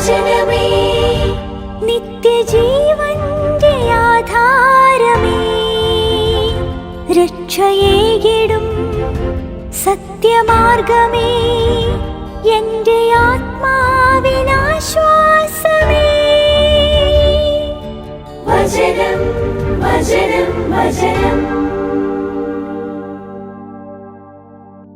വചനമേ നിത്യജീവന്റെ ആധാരമേ, രക്ഷയേകിടും സത്യമാർഗമേ, എന്റെ ആത്മാവിനാശ്വാസമേ. വചനം വചനം വചനം.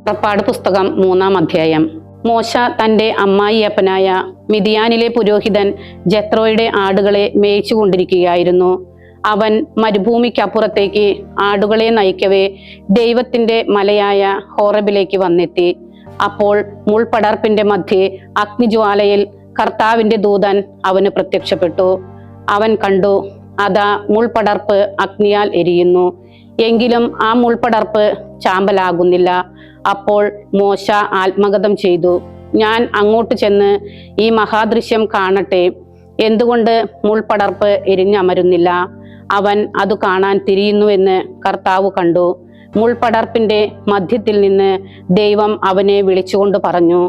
പുറപ്പാട് പുസ്തകം 3-ാം അധ്യായം. മോശ തൻ്റെ അമ്മായിയപ്പനായ മിദിയാനിലെ പുരോഹിതൻ ജെത്രോയുടെ ആടുകളെ മേയിച്ചുകൊണ്ടിരിക്കുകയായിരുന്നു. അവൻ മരുഭൂമിക്കപ്പുറത്തേക്ക് ആടുകളെ നയിക്കവേ ദൈവത്തിൻ്റെ മലയായ ഹോറബിലേക്ക് വന്നെത്തി. അപ്പോൾ മുൾപടർപ്പിന്റെ മധ്യേ അഗ്നിജ്വാലയിൽ കർത്താവിന്റെ ദൂതൻ അവന് പ്രത്യക്ഷപ്പെട്ടു. അവൻ കണ്ടു, അതാ മുൾപടർപ്പ് അഗ്നിയാൽ എരിയുന്നു, എങ്കിലും ആ മുൾപടർപ്പ് ചാമ്പലാകുന്നില്ല. അപ്പോൾ മോശ ആത്മഗതം ചെയ്തു, ഞാൻ അങ്ങോട്ട് ചെന്ന് ഈ മഹാദൃശ്യം കാണട്ടെ, എന്തുകൊണ്ട് മുൾപടർപ്പ് എരിഞ്ഞമരുന്നില്ല? അവൻ അത് കാണാൻ തിരിയുന്നുവെന്ന് കർത്താവ് കണ്ടു. മുൾപടർപ്പിന്റെ മധ്യത്തിൽ നിന്ന് ദൈവം അവനെ വിളിച്ചുകൊണ്ട് പറഞ്ഞു,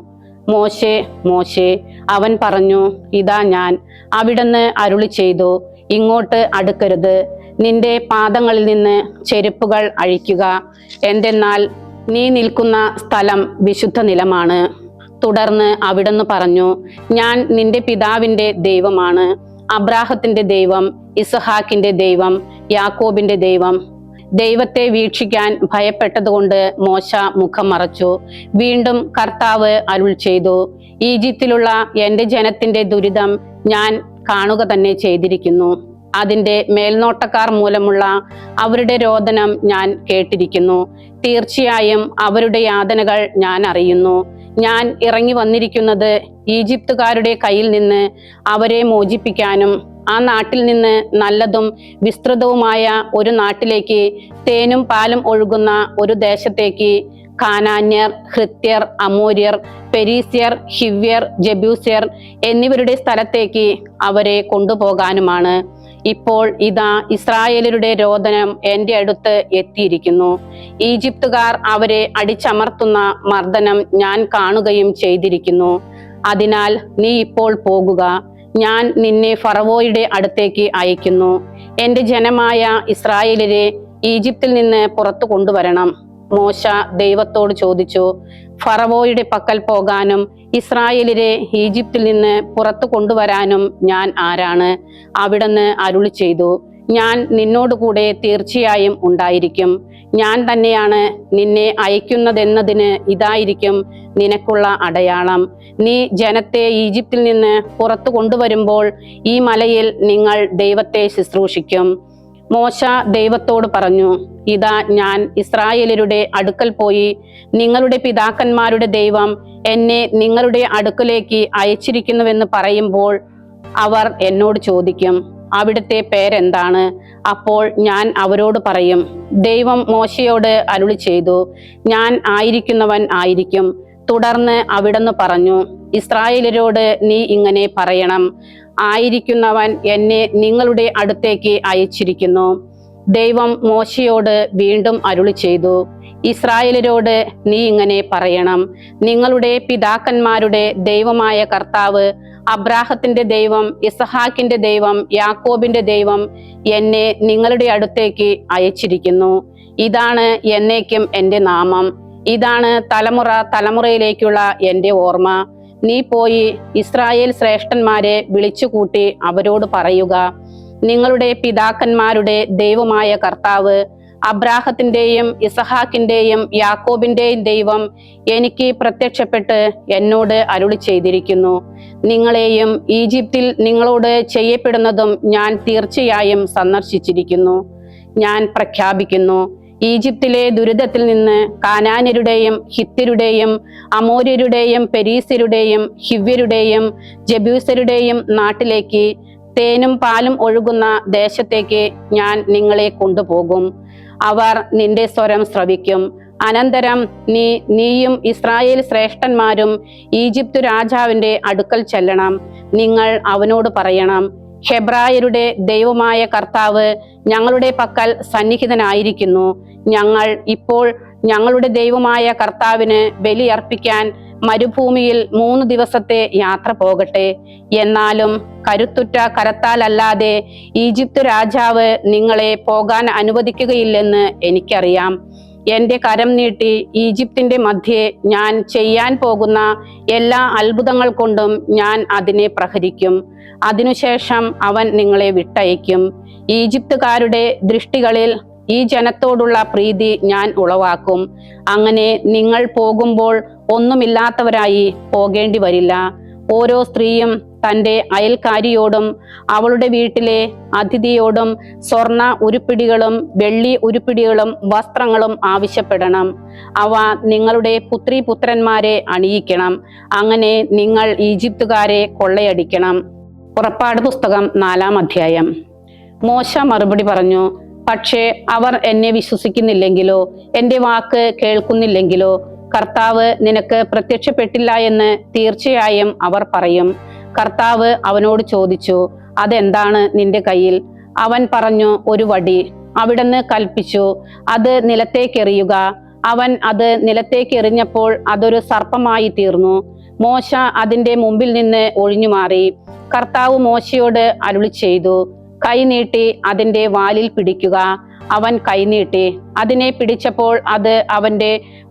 മോശേ മോശേ. അവൻ പറഞ്ഞു, ഇതാ ഞാൻ. അവിടുന്ന് അരുളി ചെയ്തു, ഇങ്ങോട്ട് അടുക്കരുത്, നിന്റെ പാദങ്ങളിൽ നിന്ന് ചെരുപ്പുകൾ അഴിക്കുക, എന്തെന്നാൽ നീ നിൽക്കുന്ന സ്ഥലം വിശുദ്ധ നിലമാണ്. തുടർന്ന് അവിടുന്ന് പറഞ്ഞു, ഞാൻ നിന്റെ പിതാവിന്റെ ദൈവമാണ്, അബ്രാഹത്തിന്റെ ദൈവം, ഇസ്ഹാക്കിന്റെ ദൈവം, യാക്കോബിന്റെ ദൈവം. ദൈവത്തെ വീക്ഷിക്കാൻ ഭയപ്പെട്ടതുകൊണ്ട് മോശ മുഖം മറച്ചു. വീണ്ടും കർത്താവ് അരുൾ ചെയ്തു, ഈജിപ്തിലുള്ള എന്റെ ജനത്തിന്റെ ദുരിതം ഞാൻ കാണുക തന്നെ ചെയ്തിരിക്കുന്നു. അതിന്റെ മേൽനോട്ടക്കാർ മൂലമുള്ള അവരുടെ രോദനം ഞാൻ കേട്ടിരിക്കുന്നു. തീർച്ചയായും അവരുടെ യാതനകൾ ഞാൻ അറിയുന്നു. ഞാൻ ഇറങ്ങി വന്നിരിക്കുന്നത് ഈജിപ്തുകാരുടെ കയ്യിൽ നിന്ന് അവരെ മോചിപ്പിക്കാനും ആ നാട്ടിൽ നിന്ന് നല്ലതും വിസ്തൃതവുമായ ഒരു നാട്ടിലേക്ക്, തേനും പാലും ഒഴുകുന്ന ഒരു ദേശത്തേക്ക്, കാനാന്യർ, ഹൃത്യർ, അമോര്യർ, പെരീസ്യർ, ഹിവ്യർ, ജബൂസ്യർ എന്നിവരുടെ സ്ഥലത്തേക്ക് അവരെ കൊണ്ടുപോകാനുമാണ്. ഇപ്പോൾ ഇതാ ഇസ്രായേലരുടെ രോദനം എൻ്റെ അടുത്ത് എത്തിയിരിക്കുന്നു. ഈജിപ്തുകാർ അവരെ അടിച്ചമർത്തുന്ന മർദ്ദനം ഞാൻ കാണുകയും ചെയ്തിരിക്കുന്നു. അതിനാൽ നീ ഇപ്പോൾ പോകുക, ഞാൻ നിന്നെ ഫറവോയുടെ അടുത്തേക്ക് അയക്കുന്നു. എൻ്റെ ജനമായ ഇസ്രായേലരെ ഈജിപ്തിൽ നിന്ന് പുറത്തു കൊണ്ടുവരണം. മോശ ദൈവത്തോട് ചോദിച്ചു, ഫറവോയുടെ പക്കൽ പോകാനും ഇസ്രായേലരെ ഈജിപ്തിൽ നിന്ന് പുറത്തു കൊണ്ടുവരാനും ഞാൻ ആരാണ്? അവിടുന്ന് അരുളി ചെയ്തു, ഞാൻ നിന്നോടുകൂടെ തീർച്ചയായും ഉണ്ടായിരിക്കും. ഞാൻ തന്നെയാണ് നിന്നെ അയക്കുന്നതെന്നതിന് ഇതായിരിക്കും നിനക്കുള്ള അടയാളം. നീ ജനത്തെ ഈജിപ്തിൽ നിന്ന് പുറത്തു കൊണ്ടുവരുമ്പോൾ ഈ മലയിൽ നിങ്ങൾ ദൈവത്തെ ശുശ്രൂഷിക്കും. മോശ ദൈവത്തോട് പറഞ്ഞു, ഇതാ ഞാൻ ഇസ്രായേലരുടെ അടുക്കൽ പോയി നിങ്ങളുടെ പിതാക്കന്മാരുടെ ദൈവം എന്നെ നിങ്ങളുടെ അടുക്കലേക്ക് അയച്ചിരിക്കുന്നുവെന്ന് പറയുമ്പോൾ അവർ എന്നോട് ചോദിക്കും, അവിടുത്തെ പേരെന്താണ്? അപ്പോൾ ഞാൻ അവരോട് പറയും, ദൈവം മോശയോട് അരുളി ചെയ്തു, ഞാൻ ആയിരിക്കുന്നവൻ ആയിരിക്കും. തുടർന്ന് അവിടുന്ന് പറഞ്ഞു, ഇസ്രായേലരോട് നീ ഇങ്ങനെ പറയണം, ആയിരിക്കുന്നവൻ എന്നെ നിങ്ങളുടെ അടുത്തേക്ക് അയച്ചിരിക്കുന്നു. ദൈവം മോശയോട് വീണ്ടും അരുളി ചെയ്തു, ഇസ്രായേലരോട് നീ ഇങ്ങനെ പറയണം, നിങ്ങളുടെ പിതാക്കന്മാരുടെ ദൈവമായ കർത്താവ്, അബ്രാഹത്തിന്റെ ദൈവം, ഇസ്ഹാക്കിന്റെ ദൈവം, യാക്കോബിന്റെ ദൈവം എന്നെ നിങ്ങളുടെ അടുത്തേക്ക് അയച്ചിരിക്കുന്നു. ഇതാണ് എന്നേക്കും എൻ്റെ നാമം, ഇതാണ് തലമുറ തലമുറയിലേക്കുള്ള എൻ്റെ ഓർമ്മ. നീ പോയി ഇസ്രായേൽ ശ്രേഷ്ഠന്മാരെ വിളിച്ചുകൂട്ടി അവരോട് പറയുക, നിങ്ങളുടെ പിതാക്കന്മാരുടെ ദൈവമായ കർത്താവ്, അബ്രാഹത്തിന്റെയും ഇസഹാക്കിന്റെയും യാക്കോബിന്റെയും ദൈവം എനിക്ക് പ്രത്യക്ഷപ്പെട്ട് എന്നോട് അരുളി ചെയ്തിരിക്കുന്നു. നിങ്ങളെയും ഈജിപ്തിൽ നിങ്ങളോട് ചെയ്യപ്പെടുന്നതും ഞാൻ തീർച്ചയായും സന്ദർശിച്ചിരിക്കുന്നു. ഞാൻ പ്രഖ്യാപിക്കുന്നു, ഈജിപ്തിലെ ദുരിതത്തിൽ നിന്ന് കാനാന്യരുടെയും ഹിത്യരുടെയും അമോര്യരുടെയും പെരീസ്യരുടെയും ഹിവ്യരുടെയും ജബൂസ്യരുടെയും നാട്ടിലേക്ക്, തേനും പാലും ഒഴുകുന്ന ദേശത്തേക്ക് ഞാൻ നിങ്ങളെ കൊണ്ടുപോകും. അവർ നിന്റെ സ്വരം ശ്രവിക്കും. അനന്തരം നീയും ഇസ്രായേൽ ശ്രേഷ്ഠന്മാരും ഈജിപ്തു രാജാവിന്റെ അടുക്കൽ ചെല്ലണം. നിങ്ങൾ അവനോട് പറയണം, ഹെബ്രായരുടെ ദൈവമായ കർത്താവ് ഞങ്ങളുടെ പക്കൽ സന്നിഹിതനായിരിക്കുന്നു. ഞങ്ങൾ ഇപ്പോൾ ഞങ്ങളുടെ ദൈവമായ കർത്താവിന് ബലിയർപ്പിക്കാൻ മരുഭൂമിയിൽ 3 ദിവസത്തെ യാത്ര പോകട്ടെ. എന്നാലും കരുത്തുറ്റ കരത്താലല്ലാതെ ഈജിപ്ത് രാജാവ് നിങ്ങളെ പോകാൻ അനുവദിക്കുകയില്ലെന്ന് എനിക്കറിയാം. എന്റെ കരം നീട്ടി ഈജിപ്തിന്റെ മധ്യേ ഞാൻ ചെയ്യാൻ പോകുന്ന എല്ലാ അത്ഭുതങ്ങൾ കൊണ്ടും ഞാൻ അതിനെ പ്രഹരിക്കും. അതിനുശേഷം അവൻ നിങ്ങളെ വിട്ടയക്കും. ഈജിപ്തുകാരുടെ ദൃഷ്ടികളിൽ ഈ ജനത്തോടുള്ള പ്രീതി ഞാൻ ഉളവാക്കും. അങ്ങനെ നിങ്ങൾ പോകുമ്പോൾ ഒന്നുമില്ലാത്തവരായി പോകേണ്ടി വരില്ല. ഓരോ സ്ത്രീയും തൻ്റെ അയൽക്കാരിയോടും അവളുടെ വീട്ടിലെ അതിഥിയോടും സ്വർണ ഉരുപ്പിടികളും വെള്ളി ഉരുപ്പിടികളും വസ്ത്രങ്ങളും ആവശ്യപ്പെടണം. അവ നിങ്ങളുടെ പുത്രീപുത്രന്മാരെ അണിയിക്കണം. അങ്ങനെ നിങ്ങൾ ഈജിപ്തുകാരെ കൊള്ളയടിക്കണം. പുറപ്പാട് പുസ്തകം 4-ാം അധ്യായം. മോശ മറുപടി പറഞ്ഞു, പക്ഷേ അവർ എന്നെ വിശ്വസിക്കുന്നില്ലെങ്കിലോ, എൻ്റെ വാക്ക് കേൾക്കുന്നില്ലെങ്കിലോ കർത്താവ് നിനക്ക് പ്രത്യക്ഷപ്പെട്ടില്ല എന്ന് തീർച്ചയായും അവർ പറയും. കർത്താവ് അവനോട് ചോദിച്ചു, അതെന്താണ് നിന്റെ കയ്യിൽ? അവൻ പറഞ്ഞു, ഒരു വടി. അവിടുന്ന് കൽപ്പിച്ചു, അത് നിലത്തേക്കെറിയുക. അവൻ അത് നിലത്തേക്കെറിഞ്ഞപ്പോൾ അതൊരു സർപ്പമായി തീർന്നു. മോശ അതിന്റെ മുമ്പിൽ നിന്ന് ഒഴിഞ്ഞു മാറി. കർത്താവ് മോശയോട് അരുളി ചെയ്തു, കൈ നീട്ടി അതിന്റെ വാലിൽ പിടിക്കുക. അവൻ കൈനീട്ടി അതിനെ പിടിച്ചപ്പോൾ അത് അവന്റെ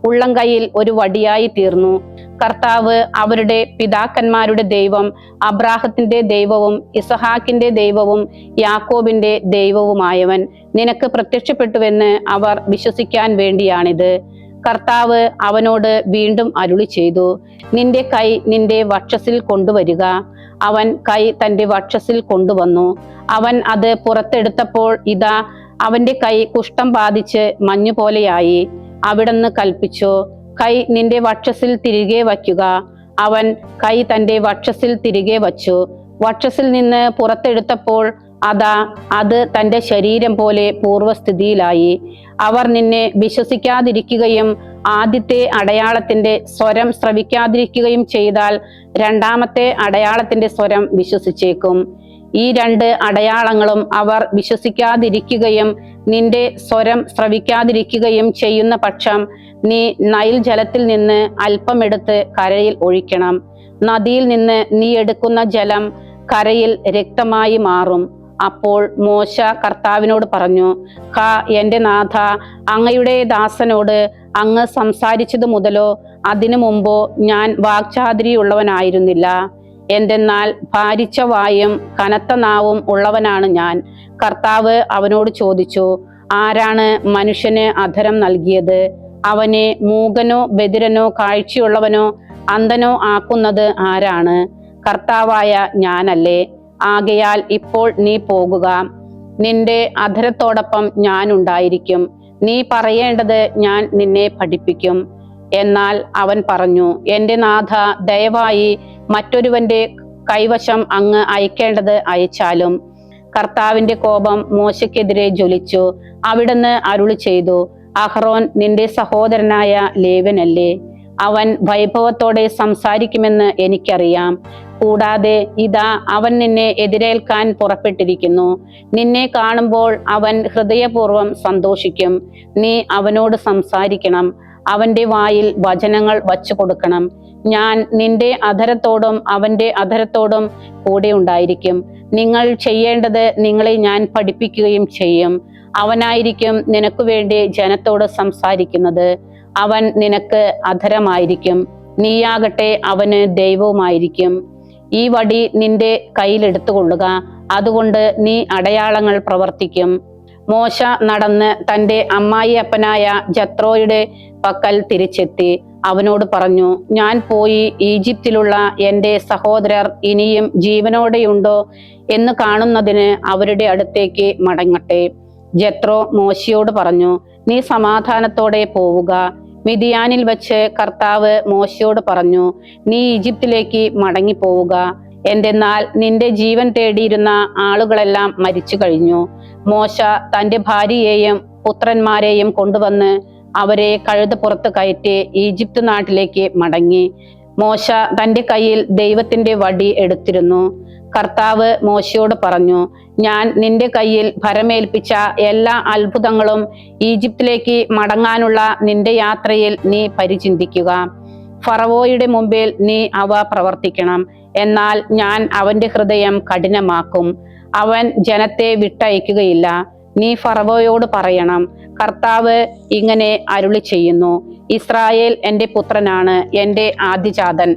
ഉള്ളംകൈയിൽ ഒരു വടിയായി തീർന്നു. കർത്താവ് അവരുടെ പിതാക്കന്മാരുടെ ദൈവം, അബ്രാഹത്തിന്റെ ദൈവവും ഇസഹാക്കിന്റെ ദൈവവും യാക്കോബിന്റെ ദൈവവുമായവൻ നിനക്ക് പ്രത്യക്ഷപ്പെട്ടുവെന്ന് അവർ വിശ്വസിക്കാൻ വേണ്ടിയാണിത്. കർത്താവ് അവനോട് വീണ്ടും അരുളി ചെയ്തു, നിന്റെ കൈ നിന്റെ വക്ഷസിൽ കൊണ്ടുവരിക. അവൻ കൈ തന്റെ വക്ഷസിൽ കൊണ്ടുവന്നു. അവൻ അത് പുറത്തെടുത്തപ്പോൾ ഇതാ അവന്റെ കൈ കുഷ്ഠം ബാധിച്ച് മഞ്ഞുപോലെയായി. അവിടുന്ന് കൽപ്പിച്ചു, കൈ നിന്റെ വക്ഷസിൽ തിരികെ വയ്ക്കുക. അവൻ കൈ തന്റെ വക്ഷസിൽ തിരികെ വച്ചു. വക്ഷസിൽ നിന്ന് പുറത്തെടുത്തപ്പോൾ അതാ അത് തന്റെ ശരീരം പോലെ പൂർവ്വസ്ഥിതിയിലായി. അവർ നിന്നെ വിശ്വസിക്കാതിരിക്കുകയും ആദ്യത്തെ അടയാളത്തിന്റെ സ്വരം ശ്രവിക്കാതിരിക്കുകയും ചെയ്താൽ രണ്ടാമത്തെ അടയാളത്തിന്റെ സ്വരം വിശ്വസിച്ചേക്കും. ഈ 2 അടയാളങ്ങളും അവർ വിശ്വസിക്കാതിരിക്കുകയും നിന്റെ സ്വരം ശ്രവിക്കാതിരിക്കുകയും ചെയ്യുന്ന പക്ഷം നീ നൈൽ ജലത്തിൽ നിന്ന് അല്പമെടുത്ത് കരയിൽ ഒഴിക്കണം. നദിയിൽ നിന്ന് നീ എടുക്കുന്ന ജലം കരയിൽ രക്തമായി മാറും. അപ്പോൾ മോശ കർത്താവിനോട് പറഞ്ഞു, എന്റെ നാഥ, അങ്ങയുടെ ദാസനോട് അങ്ങ് സംസാരിച്ചത് മുതലോ അതിനു മുമ്പോ ഞാൻ വാക്ചാതുരിയുള്ളവനായിരുന്നില്ല. എന്തെന്നാൽ ഭാരിച്ച വായും കനത്ത നാവും ഉള്ളവനാണ് ഞാൻ. കർത്താവ് അവനോട് ചോദിച്ചു, ആരാണ് മനുഷ്യന് അധരം നൽകിയത്? അവനെ മൂകനോ ബധിരനോ കാഴ്ചയുള്ളവനോ അന്ധനോ ആക്കുന്നത് ആരാണ്? കർത്താവായ ഞാനല്ലേ? ആകയാൽ ഇപ്പോൾ നീ പോകുക. നിന്റെ അധരത്തോടൊപ്പം ഞാൻ ഉണ്ടായിരിക്കും. നീ പറയേണ്ടത് ഞാൻ നിന്നെ പഠിപ്പിക്കും. എന്നാൽ അവൻ പറഞ്ഞു, എന്റെ നാഥ, ദയവായി മറ്റൊരുവന്റെ കൈവശം അങ്ങ് അയക്കേണ്ടത് അയച്ചാലും. കർത്താവിന്റെ കോപം മോശയ്ക്കെതിരെ ജ്വലിച്ചു. അവിടുന്ന് അരുളി ചെയ്തു, അഹ്റോൻ നിന്റെ സഹോദരനായ ലേവ്യനല്ലേ? അവൻ വൈഭവത്തോടെ സംസാരിക്കുമെന്ന് എനിക്കറിയാം. കൂടാതെ ഇതാ അവൻ നിന്നെ എതിരേൽക്കാൻ പുറപ്പെട്ടിരിക്കുന്നു. നിന്നെ കാണുമ്പോൾ അവൻ ഹൃദയപൂർവ്വം സന്തോഷിക്കും. നീ അവനോട് സംസാരിക്കണം. അവന്റെ വായിൽ വചനങ്ങൾ വച്ചു കൊടുക്കണം. ഞാൻ നിന്റെ അധരത്തോടും അവന്റെ അധരത്തോടും കൂടെ ഉണ്ടായിരിക്കും. നിങ്ങൾ ചെയ്യേണ്ടത് നിങ്ങളെ ഞാൻ പഠിപ്പിക്കുകയും ചെയ്യും. അവനായിരിക്കും നിനക്ക് വേണ്ടി ജനത്തോട് സംസാരിക്കുന്നത്. അവൻ നിനക്ക് അധരമായിരിക്കും. നീയാകട്ടെ അവന് ദൈവവുമായിരിക്കും. ഈ വടി നിന്റെ കയ്യിലെടുത്തുകൊള്ളുക. അതുകൊണ്ട് നീ അടയാളങ്ങൾ പ്രവർത്തിക്കും. മോശ നടന്ന് തൻ്റെ അമ്മായിയപ്പനായ ജത്രോയുടെ പക്കൽ തിരിച്ചെത്തി. അവനോട് പറഞ്ഞു, ഞാൻ പോയി ഈജിപ്തിലുള്ള എൻ്റെ സഹോദരർ ഇനിയും ജീവനോടെയുണ്ടോ എന്ന് കാണുന്നതിന് അവരുടെ അടുത്തേക്ക് മടങ്ങട്ടെ. ജത്രോ മോശയോട് പറഞ്ഞു, നീ സമാധാനത്തോടെ പോവുക. മിദിയാനിൽ വച്ച് കർത്താവ് മോശയോട് പറഞ്ഞു, നീ ഈജിപ്തിലേക്ക് മടങ്ങിപ്പോവുക. എന്തെന്നാൽ നിന്റെ ജീവൻ തേടിയിരുന്ന ആളുകളെല്ലാം മരിച്ചു കഴിഞ്ഞു. മോശ തൻ്റെ ഭാര്യയെയും പുത്രന്മാരെയും കൊണ്ടുവന്ന് അവരെ കഴുതപ്പുറത്ത് കയറ്റി ഈജിപ്ത് നാട്ടിലേക്ക് മടങ്ങി. മോശ തൻ്റെ കയ്യിൽ ദൈവത്തിന്റെ വടി എടുത്തിരുന്നു. കർത്താവ് മോശയോട് പറഞ്ഞു, ഞാൻ നിന്റെ കയ്യിൽ ഭരമേൽപ്പിച്ച എല്ലാ അത്ഭുതങ്ങളും ഈജിപ്തിലേക്ക് മടങ്ങാനുള്ള നിന്റെ യാത്രയിൽ നീ പരിചിന്തിക്കുക. ഫറവോയുടെ മുമ്പിൽ നീ അവ പ്രവർത്തിക്കണം. എന്നാൽ ഞാൻ അവന്റെ ഹൃദയം കഠിനമാക്കും, അവൻ ജനത്തെ വിട്ടയക്കുകയില്ല. നീ ഫറവോയോട് പറയണം, കർത്താവ് ഇങ്ങനെ അരുളി ചെയ്യുന്നു, ഇസ്രായേൽ എൻ്റെ പുത്രനാണ്, എൻ്റെ ആദ്യജാതൻ.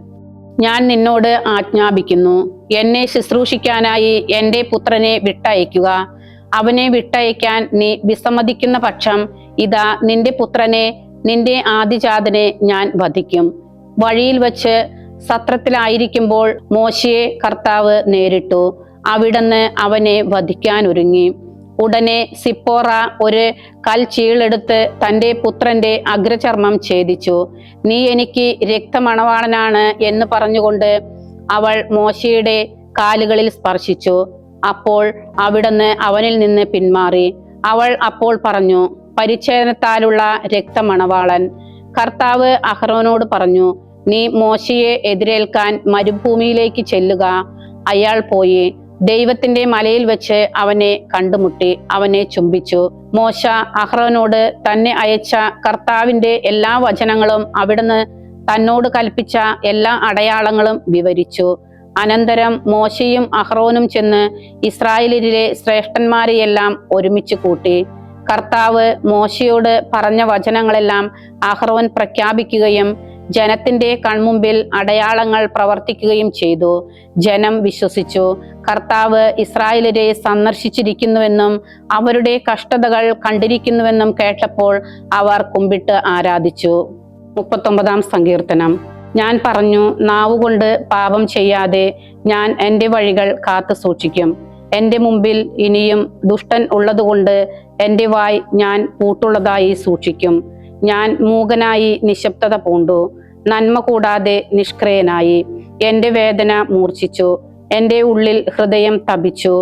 ഞാൻ നിന്നോട് ആജ്ഞാപിക്കുന്നു, എന്നെ ശുശ്രൂഷിക്കാനായി എൻ്റെ പുത്രനെ വിട്ടയക്കുക. അവനെ വിട്ടയക്കാൻ നീ വിസമ്മതിക്കുന്ന പക്ഷം ഇതാ നിന്റെ പുത്രനെ, നിന്റെ ആദ്യജാതനെ ഞാൻ വധിക്കും. വഴിയിൽ വച്ച് സത്രത്തിലായിരിക്കുമ്പോൾ മോശയെ കർത്താവ് നേരിട്ടു. അവിടുന്ന് അവനെ വധിക്കാനൊരുങ്ങി. ഉടനെ സിപ്പോറ ഒരു കൽച്ചീളെടുത്ത് തൻ്റെ പുത്രന്റെ അഗ്രചർമ്മം ഛേദിച്ചു. നീ എനിക്ക് രക്തമണവാളനാണ് എന്ന് പറഞ്ഞുകൊണ്ട് അവൾ മോശയുടെ കാലുകളിൽ സ്പർശിച്ചു. അപ്പോൾ അവിടുന്ന് അവനിൽ നിന്ന് പിന്മാറി. അവൾ അപ്പോൾ പറഞ്ഞു, പരിച്ഛേദനത്താലുള്ള രക്തമണവാളൻ. കർത്താവ് അഹ്റോനോട് പറഞ്ഞു, നീ മോശയെ എതിരേൽക്കാൻ മരുഭൂമിയിലേക്ക് ചെല്ലുക. അയാൾ പോയി ദൈവത്തിന്റെ മലയിൽ വെച്ച് അവനെ കണ്ടുമുട്ടി, അവനെ ചുംബിച്ചു. മോശ അഹ്റോനോട് തന്നെ അയച്ച കർത്താവിന്റെ എല്ലാ വചനങ്ങളും അവിടുന്ന് തന്നോട് കൽപ്പിച്ച എല്ലാ അടയാളങ്ങളും വിവരിച്ചു. അനന്തരം മോശയും അഹ്റോനും ചെന്ന് ഇസ്രായേലിലെ ശ്രേഷ്ഠന്മാരെയെല്ലാം ഒരുമിച്ച് കൂട്ടി. കർത്താവ് മോശയോട് പറഞ്ഞ വചനങ്ങളെല്ലാം അഹ്റോൻ പ്രഖ്യാപിക്കുകയും ജനത്തിന്റെ കൺമുമ്പിൽ അടയാളങ്ങൾ പ്രവർത്തിക്കുകയും ചെയ്തു. ജനം വിശ്വസിച്ചു. കർത്താവ് ഇസ്രായേലരെ സന്ദർശിച്ചിരിക്കുന്നുവെന്നും അവരുടെ കഷ്ടതകൾ കണ്ടിരിക്കുന്നുവെന്നും കേട്ടപ്പോൾ അവർ കുമ്പിട്ട് ആരാധിച്ചു. 39-ാം സങ്കീർത്തനം. ഞാൻ പറഞ്ഞു, നാവുകൊണ്ട് പാപം ചെയ്യാതെ ഞാൻ എൻ്റെ വഴികൾ കാത്തു സൂക്ഷിക്കും. എൻ്റെ മുമ്പിൽ ഇനിയും ദുഷ്ടൻ ഉള്ളതുകൊണ്ട് എൻ്റെ വായ് ഞാൻ പൂട്ടുള്ളതായി സൂക്ഷിക്കും. ഞാൻ മൂകനായി നിശബ്ദത പൂണ്ടു, നന്മ കൂടാതെ നിഷ്ക്രിയനായി. എൻ്റെ വേദന മൂർച്ഛിച്ചു, എൻ്റെ ഉള്ളിൽ ഹൃദയം തപിച്ചു.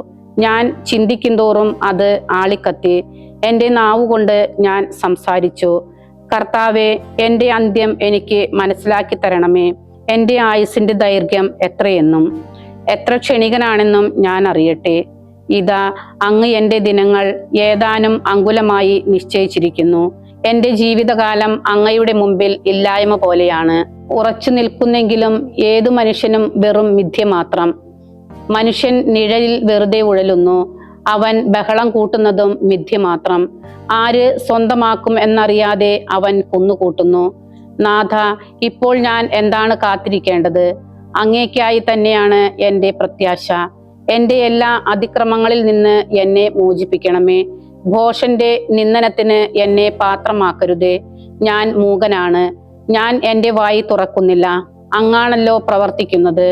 ഞാൻ ചിന്തിക്കുന്തോറും അത് ആളിക്കത്തി. എൻ്റെ നാവുകൊണ്ട് ഞാൻ സംസാരിച്ചു. കർത്താവെ, എൻ്റെ അന്ത്യം എനിക്ക് മനസ്സിലാക്കി തരണമേ. എൻ്റെ ആയുസിൻ്റെ ദൈർഘ്യം എത്രയെന്നും എത്ര ക്ഷണികനാണെന്നും ഞാൻ അറിയട്ടെ. ഇതാ അങ്ങ് എൻ്റെ ദിനങ്ങൾ ഏതാനും അങ്കുലമായി നിശ്ചയിച്ചിരിക്കുന്നു. എൻ്റെ ജീവിതകാലം അങ്ങയുടെ മുമ്പിൽ ഇല്ലായ്മ പോലെയാണ്. ഉറച്ചു നിൽക്കുന്നെങ്കിലും ഏതു മനുഷ്യനും വെറും മിഥ്യ മാത്രം. മനുഷ്യൻ നിഴലിൽ വെറുതെ ഉഴലുന്നു, അവൻ ബഹളം കൂട്ടുന്നതും മിഥ്യ മാത്രം. ആര് സ്വന്തമാക്കും എന്നറിയാതെ അവൻ കുന്നുകൂട്ടുന്നു. നാഥ, ഇപ്പോൾ ഞാൻ എന്താണ് കാത്തിരിക്കേണ്ടത്? അങ്ങേക്കായി തന്നെയാണ് എൻ്റെ പ്രത്യാശ. എൻ്റെ എല്ലാ അതിക്രമങ്ങളിൽ നിന്ന് എന്നെ മോചിപ്പിക്കണമേ. ഭോഷന്റെ നിന്ദനത്തിന് എന്നെ പാത്രമാക്കരുതേ. ഞാൻ മൂകനാണ്, ഞാൻ എൻ്റെ വായി തുറക്കുന്നില്ല. അങ്ങാണല്ലോ പ്രവർത്തിക്കുന്നത്.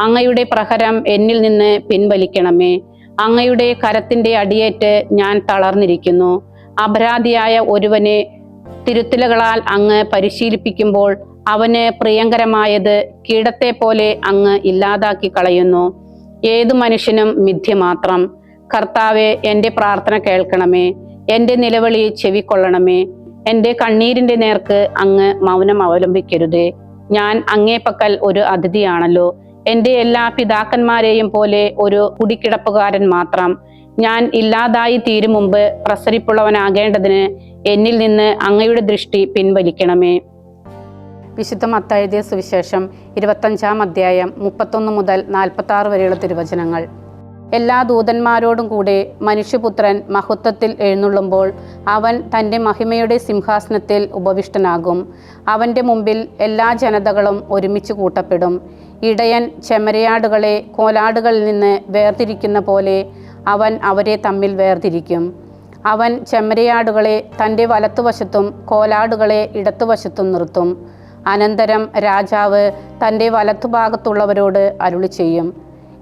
അങ്ങയുടെ പ്രഹരം എന്നിൽ നിന്ന് പിൻവലിക്കണമേ. അങ്ങയുടെ കരത്തിന്റെ അടിയേറ്റ് ഞാൻ തളർന്നിരിക്കുന്നു. അപരാധിയായ ഒരുവനെ തിരുത്തലുകളാൽ അങ്ങ് പരിശീലിപ്പിക്കുമ്പോൾ അവന് പ്രിയങ്കരമായത് കീടത്തെ പോലെ അങ്ങ് ഇല്ലാതാക്കി കളയുന്നു. ഏതു മനുഷ്യനും മിഥ്യ മാത്രം. കർത്താവെ, എൻ്റെ പ്രാർത്ഥന കേൾക്കണമേ. എൻ്റെ നിലവിളി ചെവിക്കൊള്ളണമേ. എൻ്റെ കണ്ണീരിൻ്റെ നേർക്ക് അങ്ങ് മൗനം അവലംബിക്കരുതേ. ഞാൻ അങ്ങേപ്പക്കൽ ഒരു അതിഥിയാണല്ലോ. എൻ്റെ എല്ലാ പിതാക്കന്മാരെയും പോലെ ഒരു കുടിക്കിടപ്പുകാരൻ മാത്രം. ഞാൻ ഇല്ലാതായി തീരും മുമ്പ് പ്രസരിപ്പുള്ളവനാകേണ്ടതിന് എന്നിൽ നിന്ന് അങ്ങയുടെ ദൃഷ്ടി പിൻവലിക്കണമേ. വിശുദ്ധ മത്തായി എഴുതിയ സുവിശേഷം 25-ാം അധ്യായം 31 മുതൽ 46 വരെയുള്ള തിരുവചനങ്ങൾ. എല്ലാ ദൂതന്മാരോടും കൂടെ മനുഷ്യപുത്രൻ മഹത്വത്തിൽ എഴുന്നള്ളുമ്പോൾ അവൻ തൻ്റെ മഹിമയുടെ സിംഹാസനത്തിൽ ഉപവിഷ്ടനാകും. അവൻ്റെ മുമ്പിൽ എല്ലാ ജനതകളും ഒരുമിച്ച് കൂട്ടപ്പെടും. ഇടയൻ ചെമ്മരിയാടുകളെ കോലാടുകളിൽ നിന്ന് വേർതിരിക്കുന്ന പോലെ അവൻ അവരെ തമ്മിൽ വേർതിരിക്കും. അവൻ ചെമ്മരിയാടുകളെ തൻ്റെ വലത്തുവശത്തും കോലാടുകളെ ഇടത്തുവശത്തും നിർത്തും. അനന്തരം രാജാവ് തൻ്റെ വലത്തുഭാഗത്തുള്ളവരോട് അരുളി ചെയ്യും,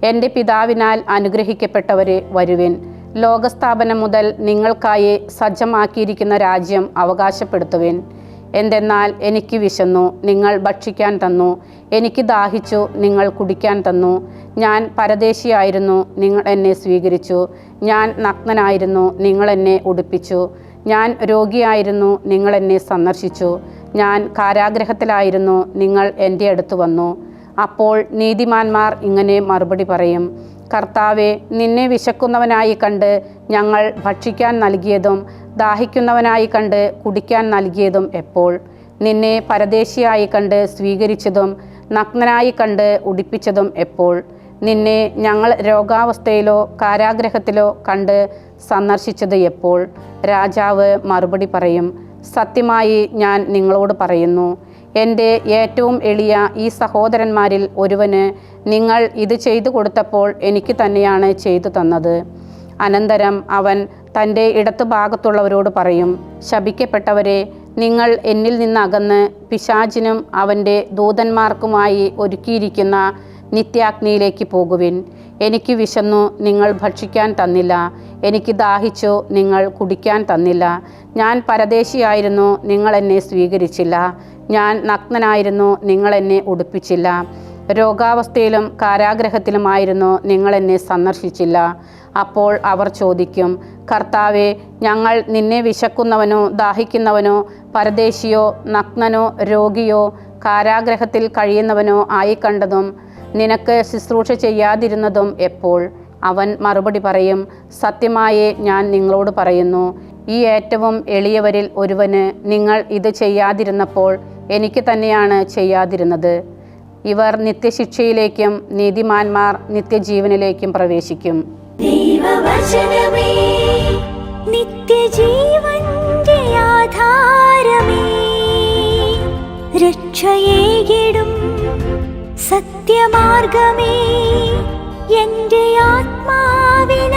എൻ്റെ പിതാവിനാൽ അനുഗ്രഹിക്കപ്പെട്ടവരെ വരുവിൻ. ലോകസ്ഥാപനം മുതൽ നിങ്ങൾക്കായി സജ്ജമാക്കിയിരിക്കുന്ന രാജ്യം അവകാശപ്പെടുത്തുവിൻ. എന്തെന്നാൽ എനിക്ക് വിശന്നു, നിങ്ങൾ ഭക്ഷിക്കാൻ തന്നു. എനിക്ക് ദാഹിച്ചു, നിങ്ങൾ കുടിക്കാൻ തന്നു. ഞാൻ പരദേശിയായിരുന്നു, നിങ്ങൾ എന്നെ സ്വീകരിച്ചു. ഞാൻ നഗ്നനായിരുന്നു, നിങ്ങൾ എന്നെ ഉടുപ്പിച്ചു. ഞാൻ രോഗിയായിരുന്നു, നിങ്ങൾ എന്നെ സന്ദർശിച്ചു. ഞാൻ കാരാഗ്രഹത്തിലായിരുന്നു, നിങ്ങൾ എൻ്റെ അടുത്ത് വന്നു. അപ്പോൾ നീതിമാന്മാർ ഇങ്ങനെ മറുപടി പറയും, കർത്താവെ, നിന്നെ വിശക്കുന്നവനായി കണ്ട് ഞങ്ങൾ ഭക്ഷിക്കാൻ നൽകിയതും ദാഹിക്കുന്നവനായി കണ്ട് കുടിക്കാൻ നൽകിയതും എപ്പോൾ? നിന്നെ പരദേശിയായി കണ്ട് സ്വീകരിച്ചതും നഗ്നനായി കണ്ട് ഉടുപ്പിച്ചതും എപ്പോൾ? നിന്നെ ഞങ്ങൾ രോഗാവസ്ഥയിലോ കാരാഗ്രഹത്തിലോ കണ്ട് സന്ദർശിച്ചത് എപ്പോൾ? രാജാവ് മറുപടി പറയും, സത്യമായി ഞാൻ നിങ്ങളോട് പറയുന്നു, എൻ്റെ ഏറ്റവും എളിയ ഈ സഹോദരന്മാരിൽ ഒരുവന് നിങ്ങൾ ഇത് ചെയ്തു കൊടുത്തപ്പോൾ എനിക്ക് തന്നെയാണ് ചെയ്തു തന്നത്. അനന്തരം അവൻ തൻ്റെ ഇടത്തുഭാഗത്തുള്ളവരോട് പറയും, ശപിക്കപ്പെട്ടവരെ, നിങ്ങൾ എന്നിൽ നിന്നകന്ന് പിശാചിനും അവൻ്റെ ദൂതന്മാർക്കുമായി ഒരുക്കിയിരിക്കുന്ന നിത്യാഗ്നിയിലേക്ക് പോകുവിൻ. എനിക്ക് വിശന്നു, നിങ്ങൾ ഭക്ഷിക്കാൻ തന്നില്ല. എനിക്ക് ദാഹിച്ചു, നിങ്ങൾ കുടിക്കാൻ തന്നില്ല. ഞാൻ പരദേശിയായിരുന്നു, നിങ്ങൾ എന്നെ സ്വീകരിച്ചില്ല. ഞാൻ നഗ്നനായിരുന്നു, നിങ്ങൾ എന്നെ ഉടുപ്പിച്ചില്ല. രോഗാവസ്ഥയിലും കാരാഗ്രഹത്തിലുമായിരുന്നു, നിങ്ങൾ എന്നെ സന്ദർശിച്ചില്ല. അപ്പോൾ അവർ ചോദിക്കും, കർത്താവേ, ഞങ്ങൾ നിന്നെ വിശക്കുന്നവനോ ദാഹിക്കുന്നവനോ പരദേശിയോ നഗ്നനോ രോഗിയോ കാരാഗ്രഹത്തിൽ കഴിയുന്നവനോ ആയി കണ്ടതും നിനക്ക് ശുശ്രൂഷ ചെയ്യാതിരുന്നതും എപ്പോൾ? അവൻ മറുപടി പറയും, സത്യമായി ഞാൻ നിങ്ങളോട് പറയുന്നു, ഈ ഏറ്റവും എളിയവരിൽ ഒരുവന് നിങ്ങൾ ഇത് ചെയ്യാതിരുന്നപ്പോൾ എനിക്ക് തന്നെയാണ് ചെയ്യാതിരുന്നത്. ഇവർ നിത്യശിക്ഷയിലേക്കും നീതിമാന്മാർ നിത്യജീവനിലേക്കും പ്രവേശിക്കും. ദൈവവചനമേ, നിത്യജീവന്റെ ആധാരമേ, രക്ഷയേകിടും സത്യമാർഗമേ, എൻ്റെ ആത്മാവിനാശ്വാസം.